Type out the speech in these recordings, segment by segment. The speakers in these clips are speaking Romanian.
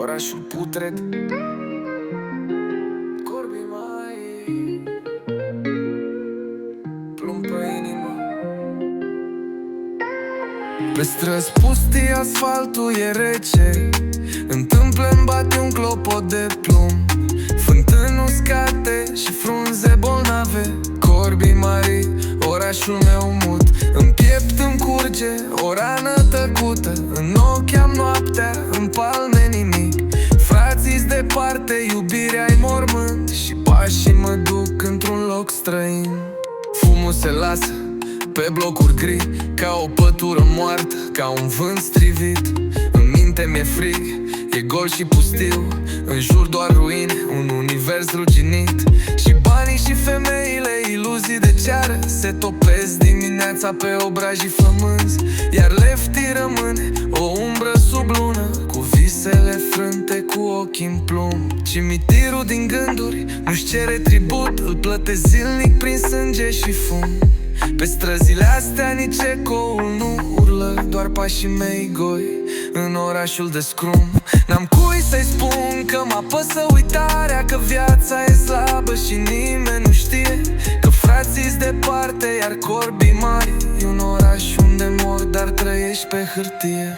orașul putred, corbii mai plumb pe inimă. Pe străzi pustii asfaltul e rece, întâmplă-mi bate un clopot de plumb, fântâni uscate și frunze bolnave. Corbii mari, orașul meu mut, în piept îmi curge o rană tăcută, în ochi am noaptea, în palme nimic. Frații-s departe, iubirea-i mormânt și pașii mă duc într-un loc străin. Fumul se lasă pe blocuri gri, ca o pătură moartă, ca un vânt strivit. În minte mi-e frig, e gol și pustiu, în jur doar ruine, un univers ruginit. Și banii și femeile, iluzii de ceară, se topesc dimineața pe obrajii flămânzi. Iar leftii rămâne o umbră sub lună, cu visele frânte, cu ochii în plumb. Cimitirul din gânduri nu-și cere tribut, îl plătesc zilnic prin sânge și fum. Pe străzile astea nici ecoul nu urlă, doar pașii mei goi în orașul de scrum. N-am cui să-i spun că mă apăsă uitarea, că viața e slabă și nimeni nu știe, că frații-s departe, iar corbii mari e un oraș unde mor, dar trăiești pe hârtie.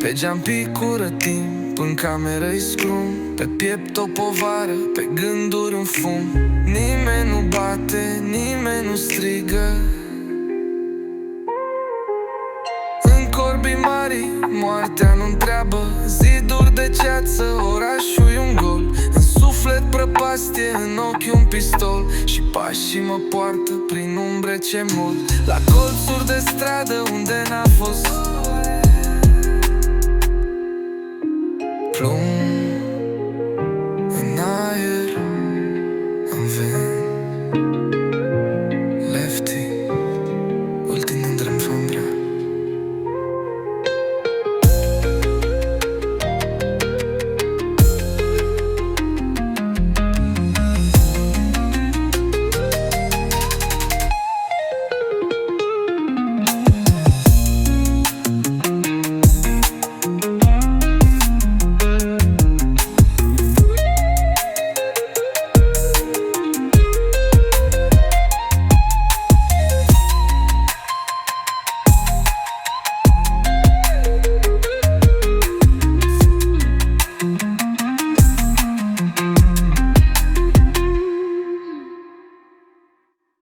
Pe geam picură timp, în cameră-i scrum, pe piept o povară, pe gânduri un fum. Nimeni nu bate, nimeni nu strigă. În corbii mari, moartea nu întreabă, ziduri de ceață, orașul e un gol. În suflet prăpastie, în ochi un pistol, și pașii mă poartă prin umbre ce mult. La colțuri de stradă unde n-a fost